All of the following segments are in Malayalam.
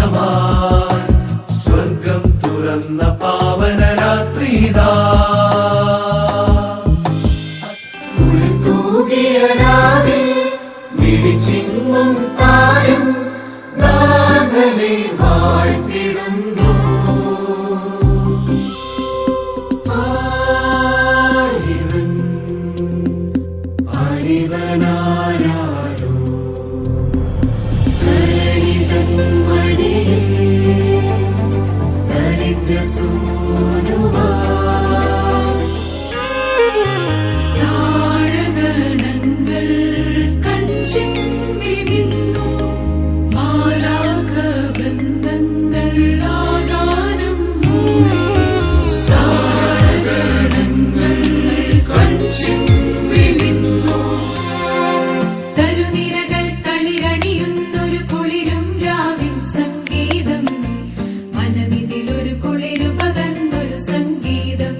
സംഗീതമായി സ്വർഗം തുറന്ന പാവന രാത്രിതാ. മിഴിച്ചിങ്ങും താരം നാഥനെ വാഴ്ത്തിടുന്നു. അറിവനാരോ കരണിതൻ മടിയിൽ ദരിദ്രസൂനുവാ. താരഗണങ്ങൾ കൺചിമ്മി നിന്നു, മാലാഖവൃന്ദങ്ങൾ ആഗാനം മൂളി. താരഗണങ്ങൾ കൺചിമ്മി നിന്നു. തരുനിരകൾ തളിരണിയുന്നൊരു കുളിരും രാവിൻ സംഗീതം, മനമിതിലൊരു കുളിരു പകർന്നൊരു സംഗീതം.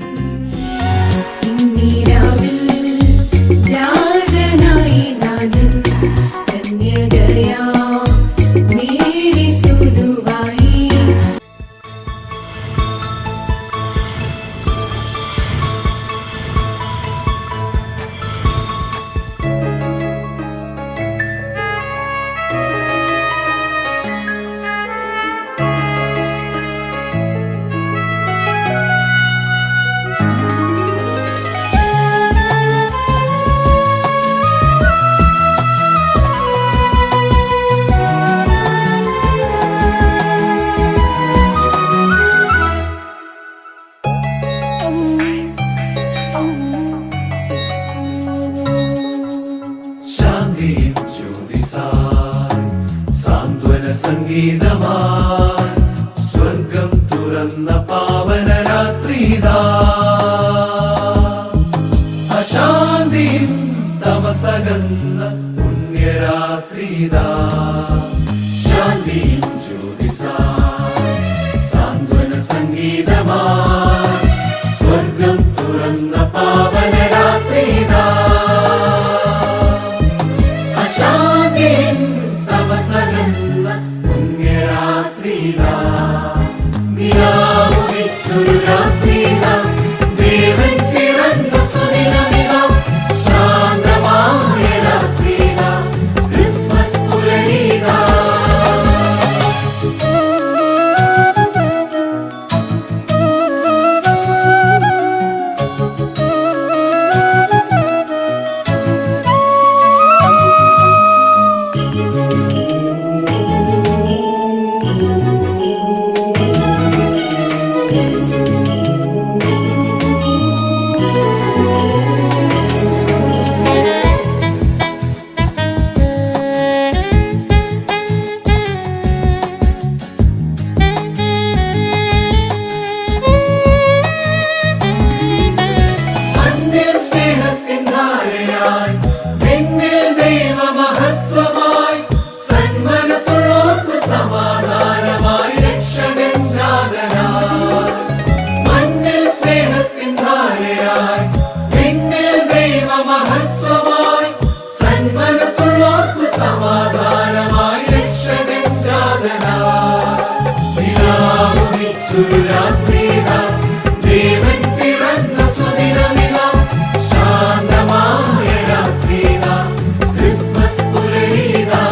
ഇന്നീരാവിൽ ജാതനായി നാഥൻ കന്യകയാ മേരി സുതുവായി. ശാന്തിയും ജ്യോതിസായി സാന്ത്വന സംഗീതമായി സ്വർഗം തുറന്ന പാവന രാത്രിതാ. അശാന്തിയും തമസകന്ന പുണ്യരാത്രിതാ. ശാന്തിയും ജ്യോതിസായി സാന്ത്വന സംഗീതമായി സ്വർഗം തുറന്ന പാവന രാത്രിതാ. അശാന്തിയും തമസകന്ന പുണ്യരാത്രിതാ. നിലാവുദിച്ചൊരു രാത്രിതാ. ദേവൻ പിറന്ന സുദിനമിതാ. ശാന്തമായ രാത്രിതാ. ക്രിസ്മസ് പുലരിതാ. മണ്ണിൽ സ്നേഹത്തിൻ ധാരയായി, വിണ്ണിൽ ദൈവമഹത്വമായി, സന്മനസ്സുള്ളോർക്കു സമാധാനമായി രക്ഷകൻ ജാതനായി. മണ്ണിൽ സ്നേഹത്തിൻ ധാരയായി, വിണ്ണിൽ ദൈവമഹത്വമായി, സന്മനസ്സുള്ളോർക്കു സമാധാനമായി രക്ഷകൻ ജാതനായി. നിലാവുദിച്ചൊരു രാത്രിതാ. ദേവൻ പിറന്ന സുദിനമിതാ. ശാന്തമായ രാത്രിതാ. ക്രിസ്മസ് പുലരിതാ.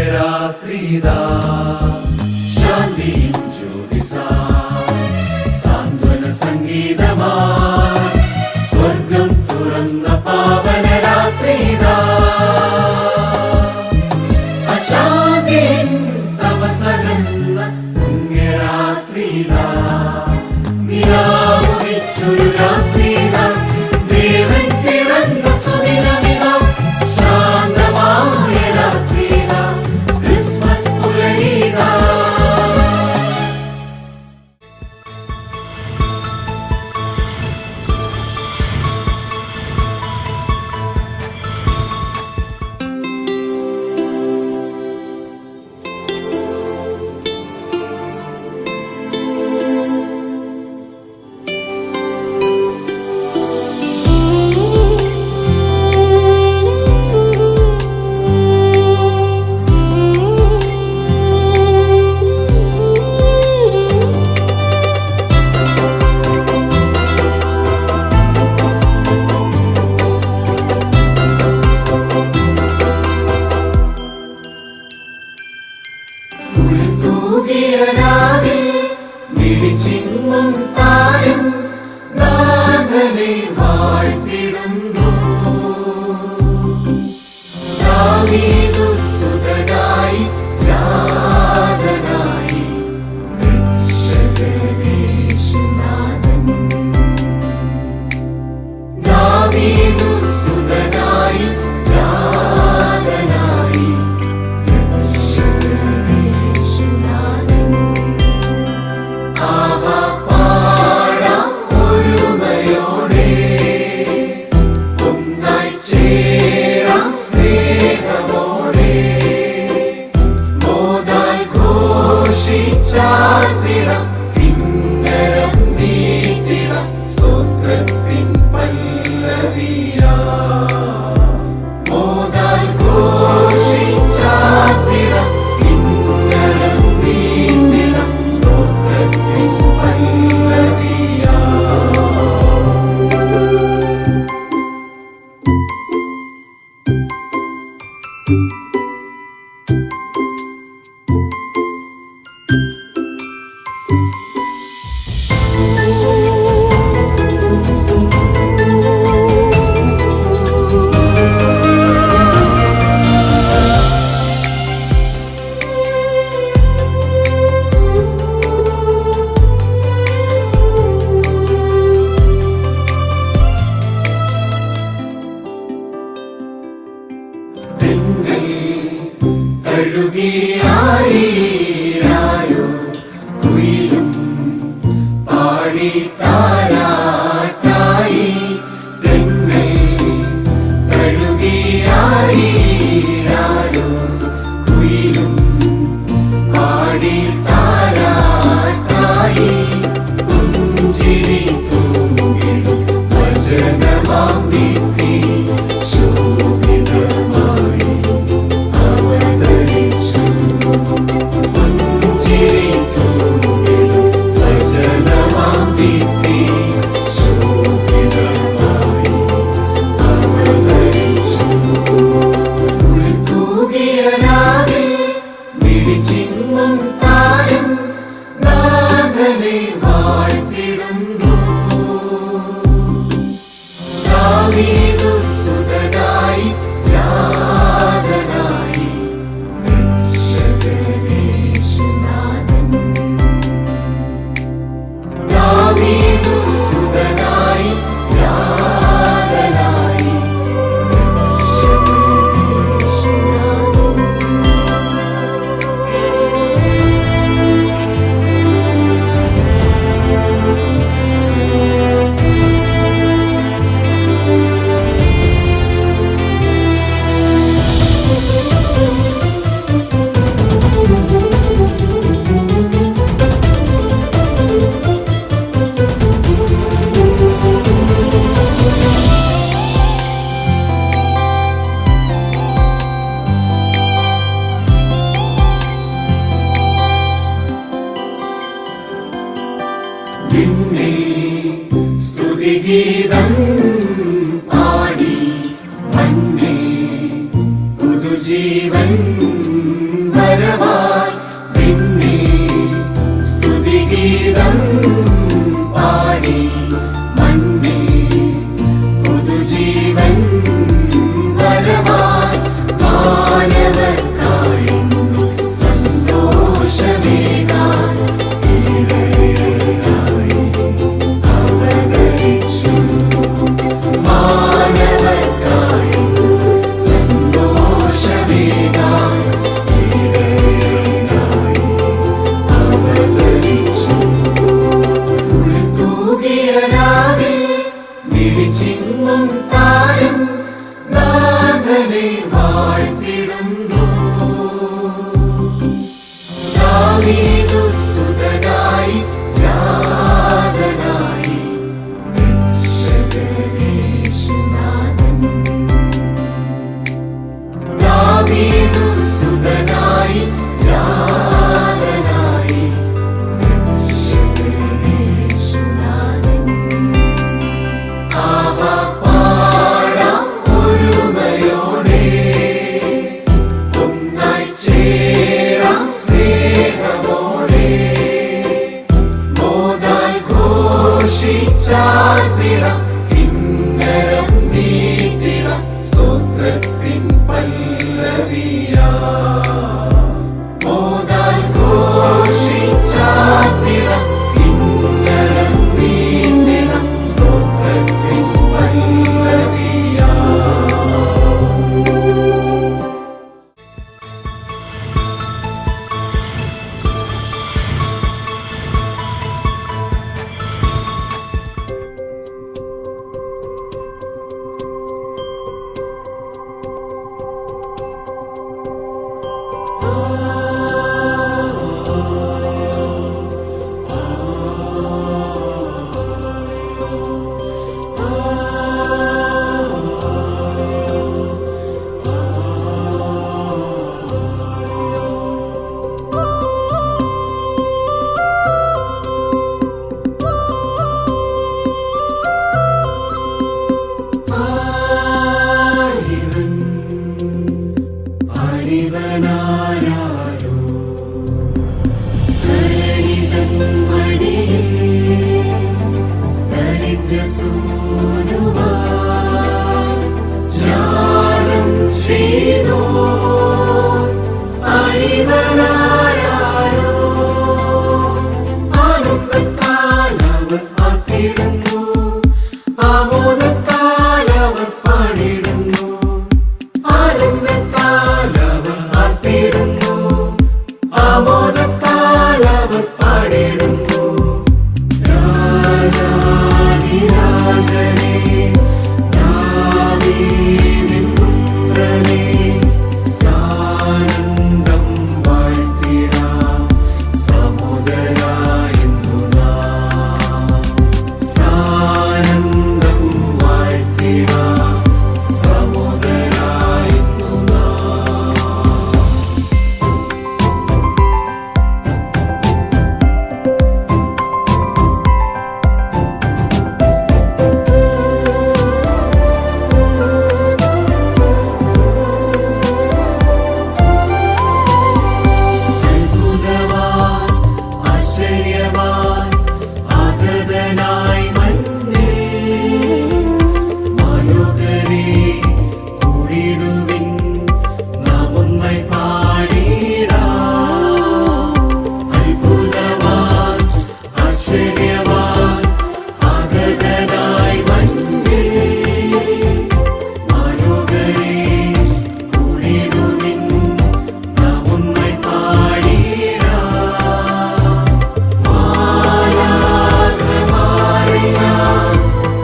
പുണ്യരാത്രിതാ ശാന്തിയും ജ്യോതിസാ സാന്ത്വന സംഗീതമായി സ്വർഗം തുറന്ന പാവനരാത്രിതാ അശാന്തിയും തപസകന്ന പുണ്യരാത്രിതാ നിലാവുദിച്ചൊരു രാത്രിതാ ദേവൻ പിറന്ന സുദിനമിതാ ശാന്തമായ രാത്രിതാ ക്രിസ്മസ് പുലരിതാ മിഴിച്ചിങ്ങും താരം നാഥനെ വാഴ്ത്തിടുന്നു ദാവീദുസുതനായി ജാതനായി രക്ഷകനേശുനാഥൻ ദാവീദുസുതനായി ജാതനായി രക്ഷകനേശുനാഥൻ പാടാം ഒരുമയോടെ ഒന്നായി ചേരാം സ്നേഹമോടെ മോദാൽ ഘോഷിച്ചാർത്തിടം കിന്നരം നീട്ടിടം സ്തോത്രത്തിൻ പല്ലവിയാ മോദാൽ ഘോഷിച്ചാർത്തിടം കിന്നരം നീട്ടിടം സ്തോത്രത്തിൻ പല്ലവിയാ തഴുകിയായിരാരോ കുയിലും പാടി താരാട്ടായി തെങ്ങൽ തഴുകിയായിരാരോ കുയിലും പാടി താരാട്ടായി പുഞ്ചിരി തൂങ്ങിടും വചനമാം ദീപ്തി ശോഭിതമായി അവതരിച്ചു പുഞ്ചിരി തൂങ്ങിടും വചനമാം ദീപ്തി ശോഭിതമായി അവതരിച്ചു കുളിതൂകിയ രാവിൽ മിഴിച്ചിങ്ങും താരം നാഥനെ വാഴ്ത്തിടുന്നു ദാവീദുസുതനായി ജാതനായി രക്ഷകനേശുനാഥൻ ദാവീദുസുതനായി ജാതനായി രക്ഷകനേശുനാഥൻ സ്തുതിഗീതം പാടി മണ്ണിൽ പുതുജീവൻ ചാത്തിടം കിന്നരം വീണ്ടിടം സ്തോത്രത്തിൻ പല്ലവിയാ. അറിവനാരാരോ ധരണിതൻ മടിയിൽ ദരിദ്രസൂനുവാൻ ജാതം ചെയ്തോ അറിവനാരാരോ ആനന്ദത്താൽ അവർ ആർത്തിടുന്നു ആമോദത്താൽ അവർ പാടിടുന്നു ആനന്ദത്താൽ അവർ ആർത്തിടുന്നു ആമോദത്താൽ അവർ പാടിടുന്നു. രാജാധിരാജനേ ദാവീദിൻ പുത്രനേ സാനന്ദം വാഴ്ത്തിടാം സമുദരായെന്നു നാം സാനന്ദം വാഴ്ത്തിടാം സമുദരായെന്നു നാം. അത്ഭുതവാൻ ആശ്ചര്യവാൻ ആഗതനായി മണ്ണിൽ മനുകരേ കൂടിടുവിൻ നാം ഒന്നായി പാടിടാം. അത്ഭുതവാൻ ആശ്ചര്യവാൻ ആഗതനായി മണ്ണിൽ മനുകരേ കൂടിടുവിൻ നാം ഒന്നായി പാടിടാം. മാലാഖമാരെല്ലാം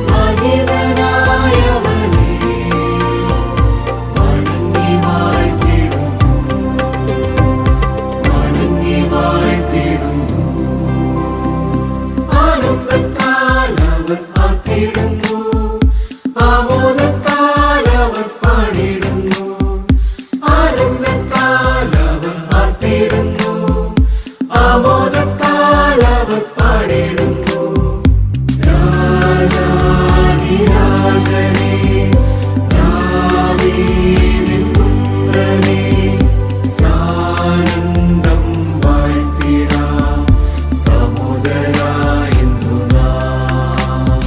മഹിതനായവനേ വണങ്ങി വാഴ്ത്തിടുന്നു വണങ്ങി വാഴ്ത്തിടുന്നു. ആനന്ദത്താൽ അവർ ആർത്തിടുന്നു ആമോദത്താൽ അവർ പാടിടുന്നു ആനന്ദത്താൽ അവർ ആർത്തിടുന്നു ആമോദത്താൽ അവർ പാടിടുന്നു. രാജാധിരാജനേ ദാവീദിൻ പുത്രനേ സാനന്ദം വാഴ്ത്തിടാം സമുദരായെന്നു നാം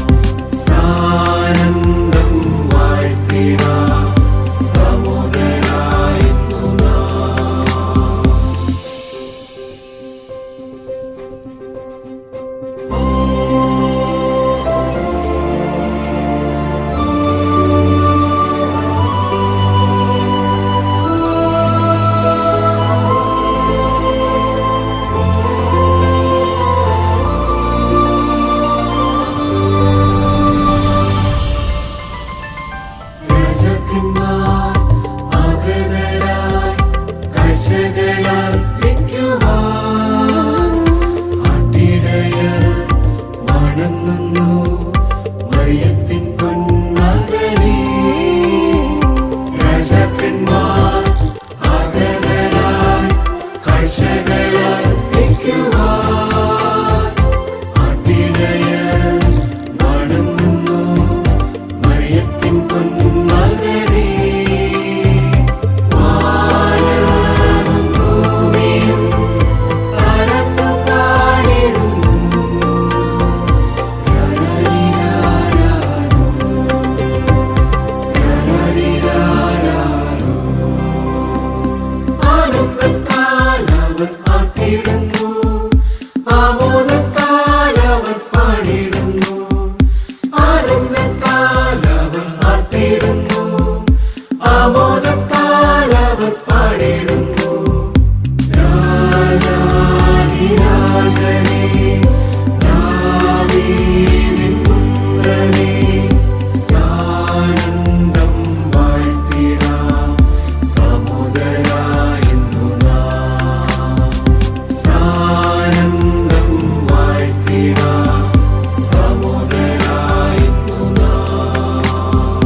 സാനന്ദം വാഴ്ത്തിടാം സമുദരായെന്നു നാം. ദാവീദിൻ പുത്രനെ സാനന്ദം വാഴ്ത്തിടാം സഹോദരായെന്നു നാം സാനന്ദം വാഴ്ത്തിടാം സഹോദരായെന്നു നാം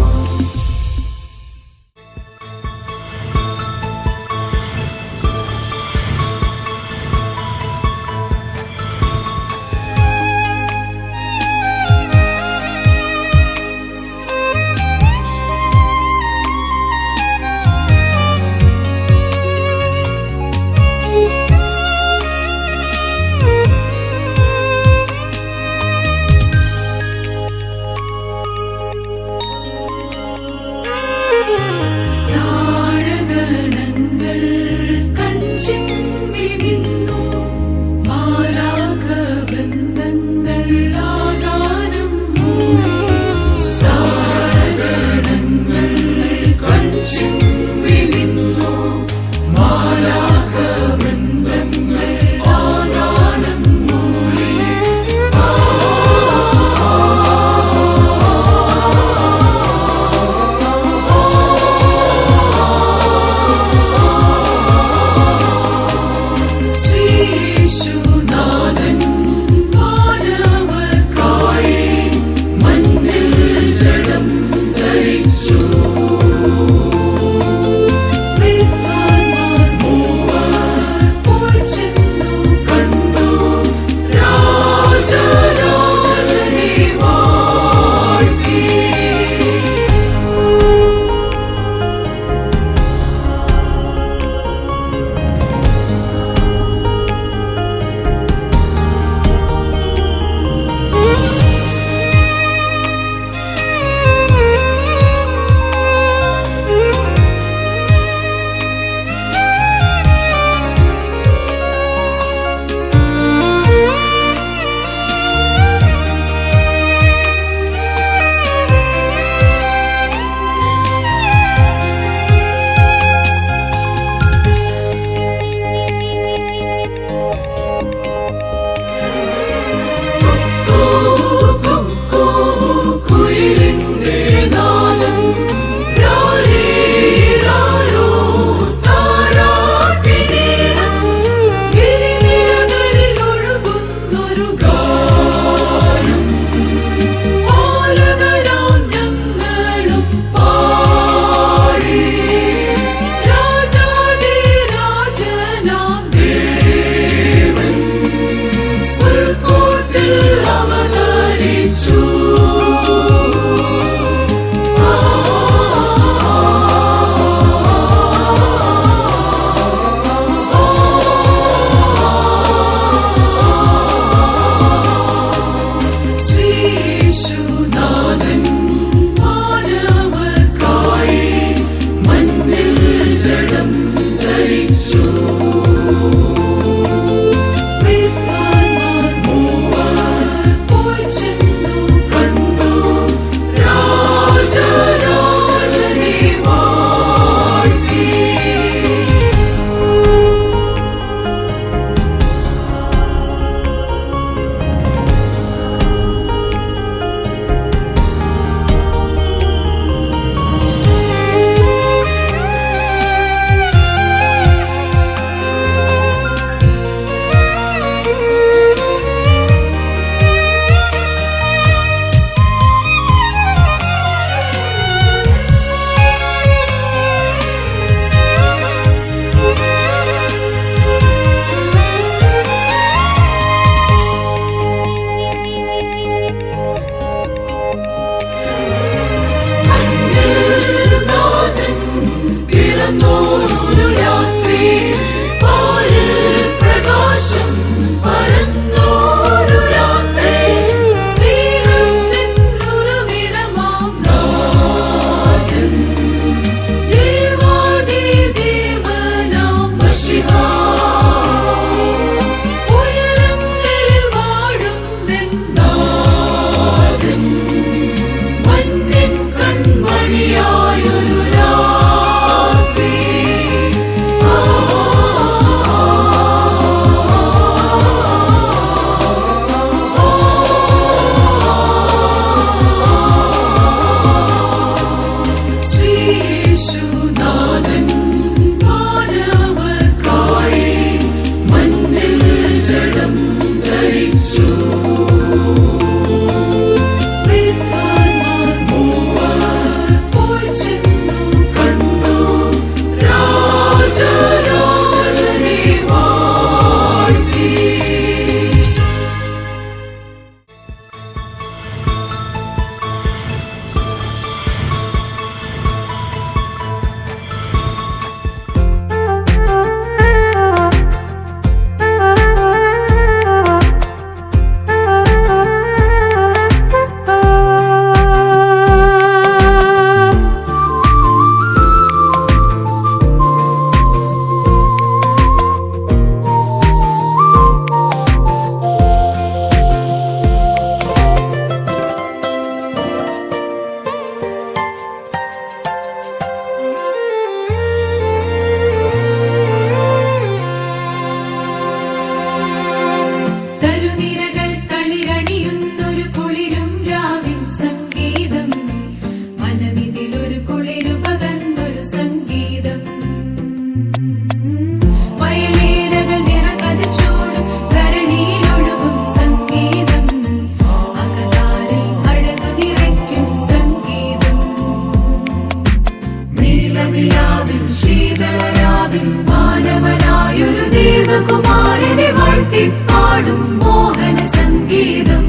വാഴ്ത്തിപ്പാടും മോഹന സംഗീതം.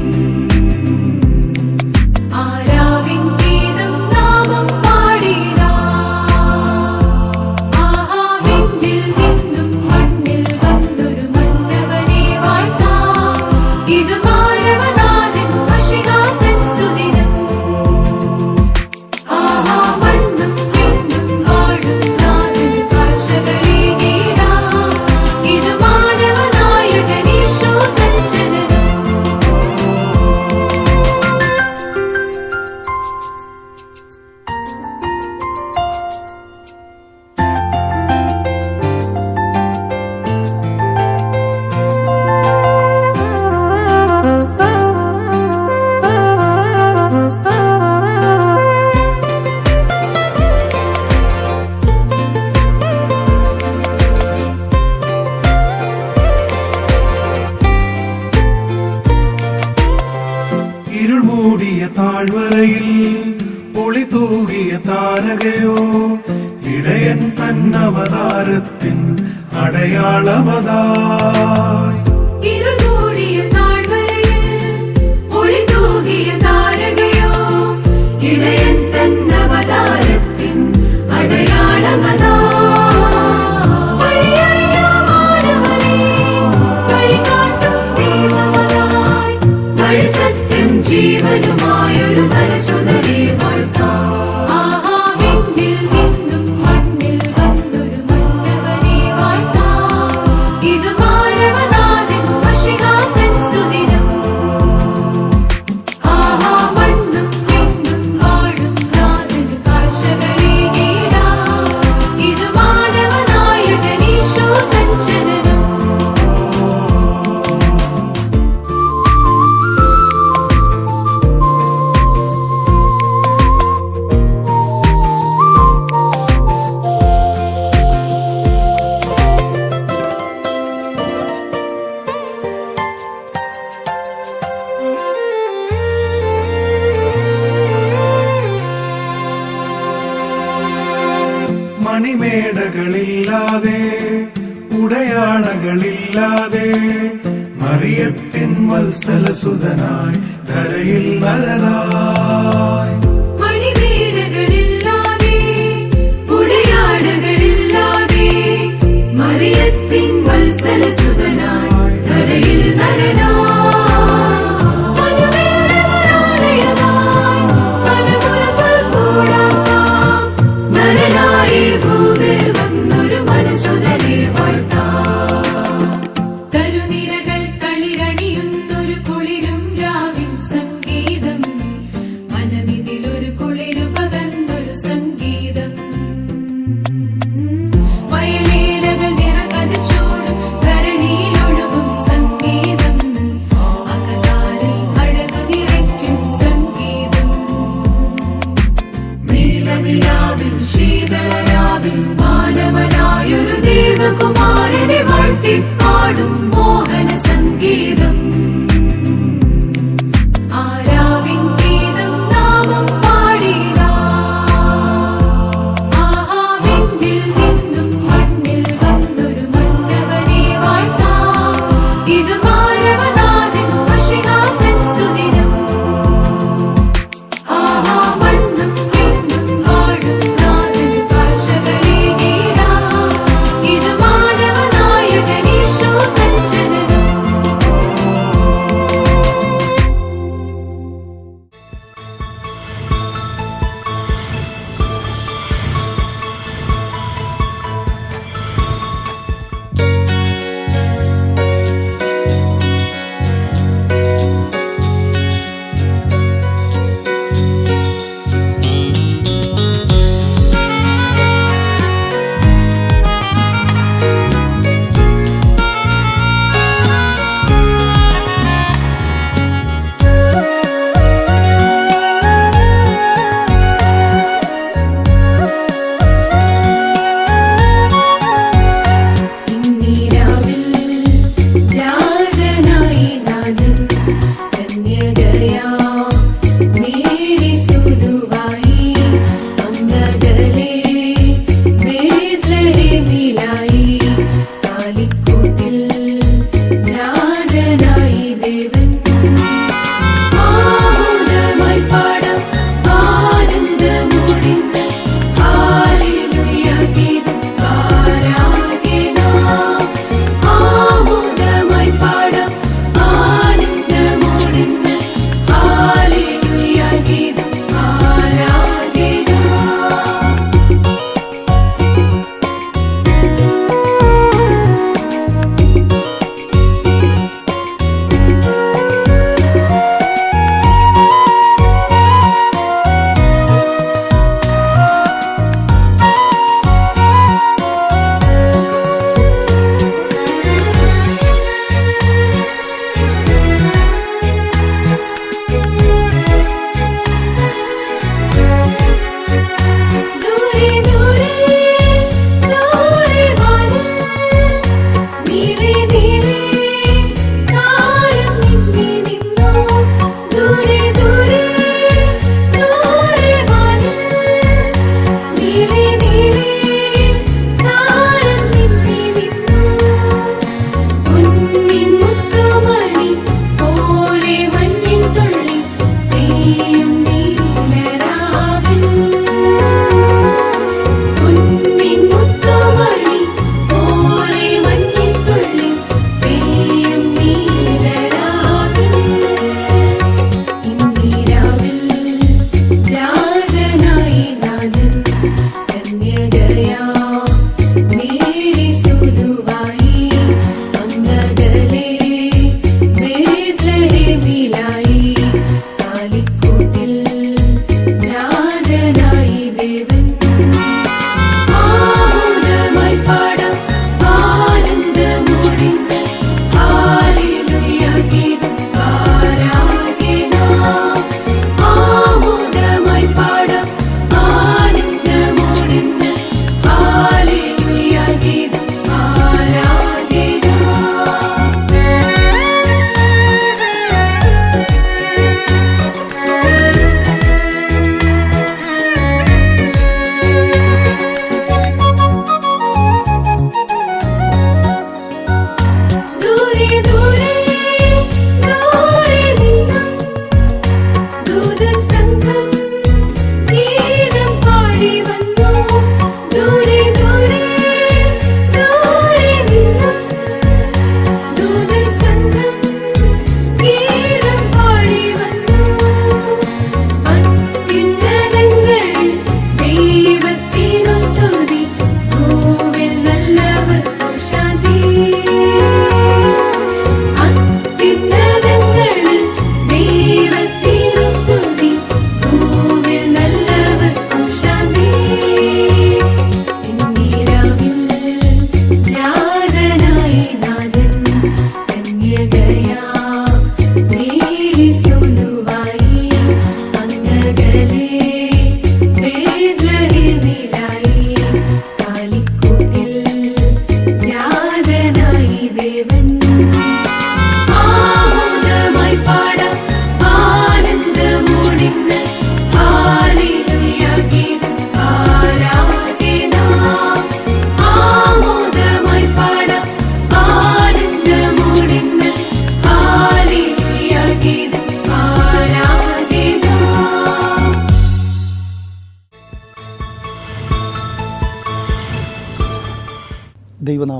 ആരാവിൻ ഗീതം നാമം പാടിടാം. ആഹാ വിണ്ണിൽ നിന്നും മണ്ണിൽ വന്നൊരു മന്നവനെ വാഴ്ത്താം. ഇത് മാനവനാഥൻ മശിഹാതൻ സുദിനം. ആഹാ മണ്ണും വിണ്ണും വാഴും നാഥന് കാഴ്ചകളേകിടാം. ഇത് മാനവനായകൻ ഈശോ തൻ ജനനം. ഇരുൾ മൂടിയ താഴ്വരയിൽ ഒളി തൂകിയ താരകയോ, ഇടയൻ തന്നവതാരത്തിൻ അടയാളമതായി. ഇരുൾ മൂടിയ താഴ്വരയിൽ ഒളി തൂകിയ താരകയോ, ഇടയൻ തന്നവതാരത്തിൻ അടയാളമതായി. വഴിയറിയാമാനവനെ വഴികാട്ടും ദൈവമതായി. വഴി സത്യം ജീവനുമായൊരു നരസുതനെ വാഴ്ത്താം. ആഹാ വിണ്ണിൽ നിന്നും മണ്ണിൽ വന്നൊരു മന്നവനെ വാഴ്ത്താം. ഇത് മാനവനാഥൻ മശിഹാതൻ സുദിനം. ആഹാ മണ്ണും വിണ്ണും വാഴും നാഥന് കാഴ്ചകളേകിടാം. ഇത് മാനവനായകൻ ഈശോ തൻ ജനനം. മണിമേടകളില്ലാതെ ഉടയാടകളില്ലാതെ മറിയത്തിൻ വത്സലസുതനായി ധരയിൽ നരനായി. മണിമേടകളില്ലാതെ ഉടയാടകളില്ലാതെ മറിയത്തിൻ വത്സലസുതനായി ധരയിൽ നരനായി. മനുവേറൊരാലയമായി പലമുറകൾ കൂടാക്കാം. നരനായി ഭൂവിൽ വന്നൊരു മനസുതനെ വാഴ്ത്താം. തരുനിരകൾ തളിരണിയുന്നൊരു കുളിരും രാവിൻ സംഗീതം. മനമിതിലൊരു കുളിരു പകർന്നൊരു സംഗീതം. വയലേലകൾ നിറകതിച്ചോടും ധരണിയിലൊഴുകും സംഗീതം. അകതാരിൽ അഴകു നിറയ്ക്കും സംഗീതം. നീലനിലാവിൽ ശീതളരാവിൽ മാനവനായൊരു ദേവകുമാരനെ വാഴ്ത്തിപ്പാടും മോഹന സംഗീതം. ആരാവിൻ ഗീതം നാമം പാടിടാം. ആഹാ വിണ്ണിൽ നിന്നും മണ്ണിൽ വന്നൊരു മന്നവനെ വാഴ്ത്താം. ഇത് മാനവനാഥൻ മശിഹാതൻ സുദിനം. ആഹാ മണ്ണും വിണ്ണും വാഴും നാഥന് കാഴ്ചകളേകിടാം. ഇത് മാനവനായകൻ ഈശോ തൻ ജനനം.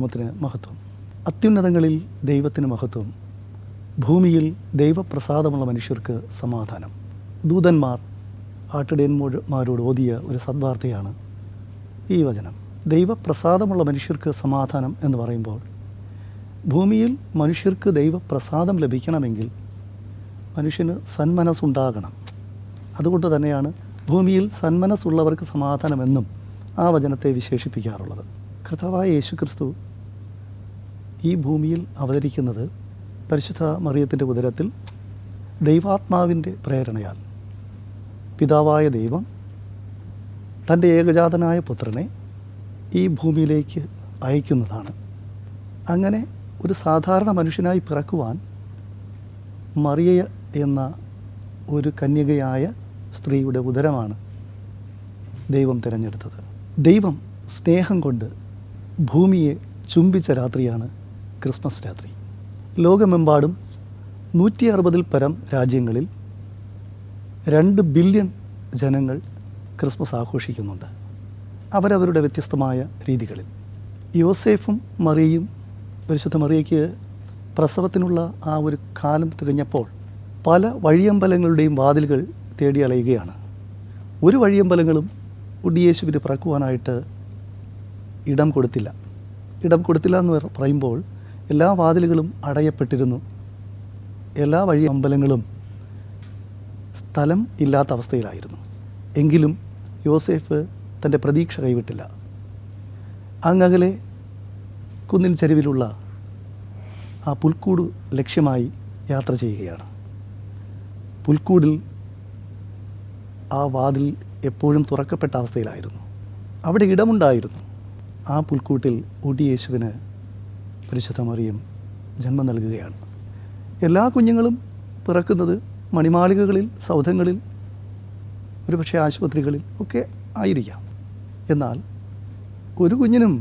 നാമത്തിന് മഹത്വം. അത്യുന്നതങ്ങളിൽ ദൈവത്തിന് മഹത്വം, ഭൂമിയിൽ ദൈവപ്രസാദമുള്ള മനുഷ്യർക്ക് സമാധാനം. ദൂതന്മാർ ആട്ടിടയന്മാരോട് ഓതിയ ഒരു സദ്വാർത്തയാണ് ഈ വചനം. ദൈവപ്രസാദമുള്ള മനുഷ്യർക്ക് സമാധാനം എന്ന് പറയുമ്പോൾ, ഭൂമിയിൽ മനുഷ്യർക്ക് ദൈവപ്രസാദം ലഭിക്കണമെങ്കിൽ മനുഷ്യന് സന്മനസ്സുണ്ടാകണം. അതുകൊണ്ട് തന്നെയാണ് ഭൂമിയിൽ സന്മനസ്സുള്ളവർക്ക് സമാധാനമെന്നും ആ വചനത്തെ വിശേഷിപ്പിക്കാറുള്ളത്. കർത്താവായ യേശുക്രിസ്തു ഈ ഭൂമിയിൽ അവതരിക്കുന്നത് പരിശുദ്ധ മറിയത്തിൻ്റെ ഉദരത്തിൽ ദൈവാത്മാവിൻ്റെ പ്രേരണയാൽ പിതാവായ ദൈവം തൻ്റെ ഏകജാതനായ പുത്രനെ ഈ ഭൂമിയിലേക്ക് അയക്കുന്നതാണ്. അങ്ങനെ ഒരു സാധാരണ മനുഷ്യനായി പിറക്കുവാൻ മറിയ എന്ന ഒരു കന്യകയായ സ്ത്രീയുടെ ഉദരമാണ് ദൈവം തിരഞ്ഞെടുത്തത്. ദൈവം സ്നേഹം കൊണ്ട് ഭൂമിയെ ചുംബിച്ച രാത്രിയാണ് ക്രിസ്മസ് രാത്രി. ലോകമെമ്പാടും 160-ൽ പരം രാജ്യങ്ങളിൽ 2 ബില്യൺ ജനങ്ങൾ ക്രിസ്മസ് ആഘോഷിക്കുന്നുണ്ട്, അവരവരുടെ വ്യത്യസ്തമായ രീതികളിൽ. യോസേഫും മറിയയും, പരിശുദ്ധ മറിയയ്ക്ക് പ്രസവത്തിനുള്ള ആ ഒരു കാലം തികഞ്ഞപ്പോൾ പല വഴിയമ്പലങ്ങളുടെയും വാതിലുകൾ തേടി അലയുകയാണ്. ഒരു വഴിയമ്പലങ്ങളും ഉണ്ണിയേശുവിന് പിറക്കുവാനായിട്ട് ഇടം കൊടുത്തില്ല എന്ന് പറയുമ്പോൾ എല്ലാ വാതിലുകളും അടയപ്പെട്ടിരുന്നു. എല്ലാ വഴിയമ്പലങ്ങളും സ്ഥലം ഇല്ലാത്ത അവസ്ഥയിലായിരുന്നു. എങ്കിലും യോസേഫ് തൻ്റെ പ്രതീക്ഷ കൈവിട്ടില്ല. അങ്ങകലെ കുന്നിൻ ചരിവിലുള്ള ആ പുൽക്കൂട് ലക്ഷ്യമായി യാത്ര ചെയ്യുകയാണ്. പുൽക്കൂടിൽ ആ വാതിൽ എപ്പോഴും തുറക്കപ്പെട്ട അവസ്ഥയിലായിരുന്നു. അവിടെ ഇടമുണ്ടായിരുന്നു. ആ പുൽക്കൂട്ടിൽ ഉണ്ണിയേശുവിന് പരിശുദ്ധ മറിയം ജന്മം നൽകുകയാണ്. എല്ലാ കുഞ്ഞുങ്ങളും പിറക്കുന്നത് മണിമാളികകളിൽ, സൗധങ്ങളിൽ, ഒരുപക്ഷെ ആശുപത്രികളിൽ ഒക്കെ ആയിരിക്കാം. എന്നാൽ ഒരു കുഞ്ഞിനും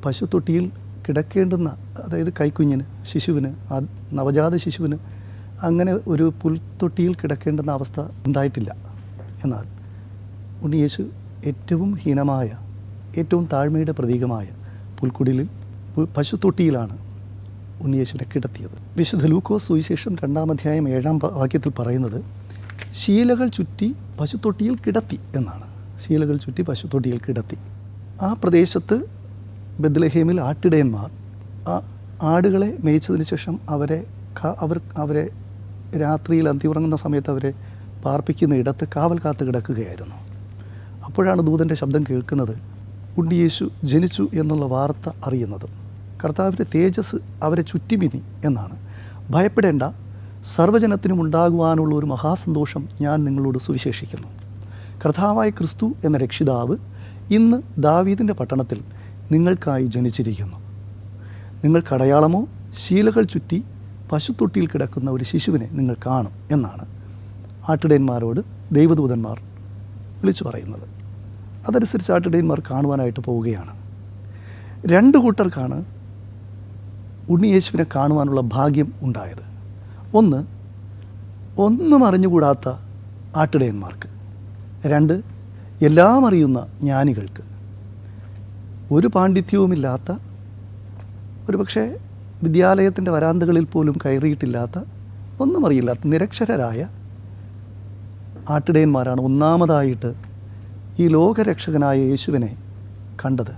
പശുത്തൊട്ടിയിൽ കിടക്കേണ്ടുന്ന, അതായത് കൈക്കുഞ്ഞിന്, ശിശുവിന്, ആ നവജാത ശിശുവിന് അങ്ങനെ ഒരു പുൽത്തൊട്ടിയിൽ കിടക്കേണ്ടുന്ന അവസ്ഥ ഉണ്ടായിട്ടില്ല. എന്നാൽ ഉണ്ണിയേശു ഏറ്റവും ഹീനമായ, ഏറ്റവും താഴ്മയുടെ പ്രതീകമായ പുൽക്കുടിലിൽ, പശുത്തൊട്ടിയിലാണ് ഉണ്ണിയേശുവിനെ കിടത്തിയത്. വിശുദ്ധ ലൂക്കോസ് സുവിശേഷം 2-ാം അധ്യായം 7-ാം വാക്യത്തിൽ പറയുന്നത് ശീലകൾ ചുറ്റി പശുത്തൊട്ടിയിൽ കിടത്തി എന്നാണ്. ശീലകൾ ചുറ്റി പശുത്തൊട്ടിയിൽ കിടത്തി. ആ പ്രദേശത്ത് ബെത്ലഹേമിൽ ആട്ടിടയന്മാർ ആ ആടുകളെ മേയിച്ചതിന് ശേഷം അവരെ രാത്രിയിൽ അന്തിയുറങ്ങുന്ന സമയത്ത് അവരെ പാർപ്പിക്കുന്ന ഇടത്ത് കാവൽ കാത്ത് കിടക്കുകയായിരുന്നു. അപ്പോഴാണ് ദൂതൻ്റെ ശബ്ദം കേൾക്കുന്നത്, ഉണ്ണിയേശു ജനിച്ചു എന്നുള്ള വാർത്ത അറിയുന്നത്. കർത്താവിൻ്റെ തേജസ് അവരെ ചുറ്റിമിനി എന്നാണ്. ഭയപ്പെടേണ്ട, സർവ്വജനത്തിനും ഉണ്ടാകുവാനുള്ള ഒരു മഹാസന്തോഷം ഞാൻ നിങ്ങളോട് സുവിശേഷിക്കുന്നു. കർത്താവായ ക്രിസ്തു എന്ന രക്ഷിതാവ് ഇന്ന് ദാവീദിൻ്റെ പട്ടണത്തിൽ നിങ്ങൾക്കായി ജനിച്ചിരിക്കുന്നു. നിങ്ങൾക്കടയാളമോ ശീലകൾ ചുറ്റി പശുത്തൊട്ടിയിൽ കിടക്കുന്ന ഒരു ശിശുവിനെ നിങ്ങൾ കാണും എന്നാണ് ആട്ടിടയന്മാരോട് ദൈവദൂതന്മാർ വിളിച്ചു പറയുന്നത്. അതനുസരിച്ച് ആട്ടിടയന്മാർ കാണുവാനായിട്ട് പോവുകയാണ്. 2 കൂട്ടർക്കാണ് ഉണ്ണിയേശുവിനെ കാണുവാനുള്ള ഭാഗ്യം ഉണ്ടായത്. ഒന്നും അറിഞ്ഞുകൂടാത്ത ആട്ടിടയന്മാർക്ക്, 2 എല്ലാം അറിയുന്ന ജ്ഞാനികൾക്ക്. ഒരു പാണ്ഡിത്യവുമില്ലാത്ത, ഒരുപക്ഷെ വിദ്യാലയത്തിൻ്റെ വരാന്തകളിൽ പോലും കയറിയിട്ടില്ലാത്ത, ഒന്നും അറിയില്ലാത്ത നിരക്ഷരരായ ആട്ടിടയന്മാരാണ് ഒന്നാമതായിട്ട് ഈ ലോകരക്ഷകനായ യേശുവിനെ കണ്ടത്.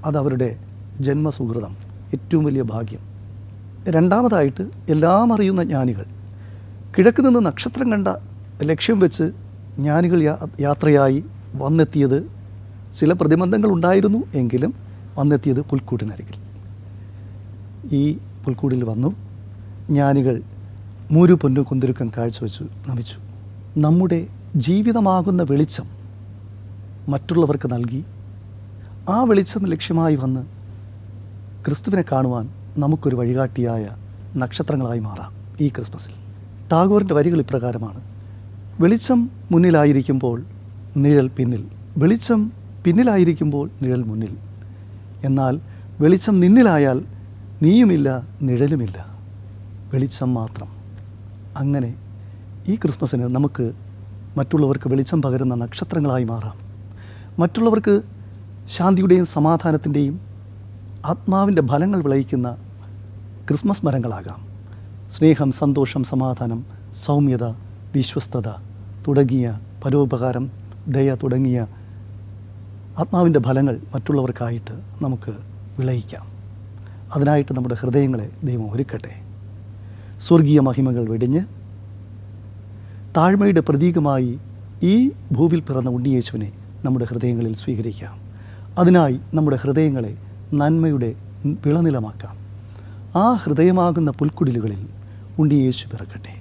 അതവരുടെ ജന്മസുഹൃതം, ഏറ്റവും വലിയ ഭാഗ്യം. രണ്ടാമതായിട്ട് എല്ലാം അറിയുന്ന ജ്ഞാനികൾ, കിഴക്ക് നിന്ന് നക്ഷത്രം കണ്ട ലക്ഷ്യം വെച്ച് ജ്ഞാനികൾ യാത്രയായി വന്നെത്തിയത്, ചില പ്രതിബന്ധങ്ങൾ ഉണ്ടായിരുന്നു എങ്കിലും വന്നെത്തിയത് പുൽക്കൂട്ടിനരികിൽ. ഈ പുൽക്കൂടിൽ വന്നു ജ്ഞാനികൾ മൂരു പൊന്നു കുന്തിരുക്കം കാഴ്ചവെച്ചു നമിച്ചു. നമ്മുടെ ജീവിതമാകുന്ന വെളിച്ചം മറ്റുള്ളവർക്ക് നൽകി ആ വെളിച്ചം ലക്ഷ്യമായി വന്ന് ക്രിസ്തുവിനെ കാണുവാൻ നമുക്കൊരു വഴികാട്ടിയായ നക്ഷത്രങ്ങളായി മാറാം ഈ ക്രിസ്മസിൽ. ടാഗോറിൻ്റെ വരികൾ ഇപ്രകാരമാണ്: വെളിച്ചം മുന്നിലായിരിക്കുമ്പോൾ നിഴൽ പിന്നിൽ, വെളിച്ചം പിന്നിലായിരിക്കുമ്പോൾ നിഴൽ മുന്നിൽ, എന്നാൽ വെളിച്ചം നിന്നിലായാൽ നീയുമില്ല നിഴലുമില്ല, വെളിച്ചം മാത്രം. അങ്ങനെ ഈ ക്രിസ്മസിന് നമുക്ക് മറ്റുള്ളവർക്ക് വെളിച്ചം പകരുന്ന നക്ഷത്രങ്ങളായി മാറാം. മറ്റുള്ളവർക്ക് ശാന്തിയുടെയും സമാധാനത്തിൻ്റെയും ആത്മാവിൻ്റെ ഫലങ്ങൾ വിളയിക്കുന്ന ക്രിസ്മസ് മരങ്ങളാകാം. സ്നേഹം, സന്തോഷം, സമാധാനം, സൗമ്യത, വിശ്വസ്തത തുടങ്ങിയ പരോപകാരം, ദയ തുടങ്ങിയ ആത്മാവിൻ്റെ ഫലങ്ങൾ മറ്റുള്ളവർക്കായിട്ട് നമുക്ക് വിളയിക്കാം. അതിനായിട്ട് നമ്മുടെ ഹൃദയങ്ങളെ ദൈവം ഒരുക്കട്ടെ. സ്വർഗീയ മഹിമകൾ വെടിഞ്ഞ് താഴ്മയുടെ പ്രതീകമായി ഈ ഭൂവിൽ പിറന്ന ഉണ്ണിയേശുവിനെ നമ്മുടെ ഹൃദയങ്ങളിൽ സ്വീകരിക്കാം. അതിനായി നമ്മുടെ ഹൃദയങ്ങളെ നന്മയുടെ വിളനിലമാക്കാം. ആ ഹൃദയമാകുന്ന പുൽക്കുടിലുകളിൽ ഉണ്ണിയേശു പിറക്കട്ടെ.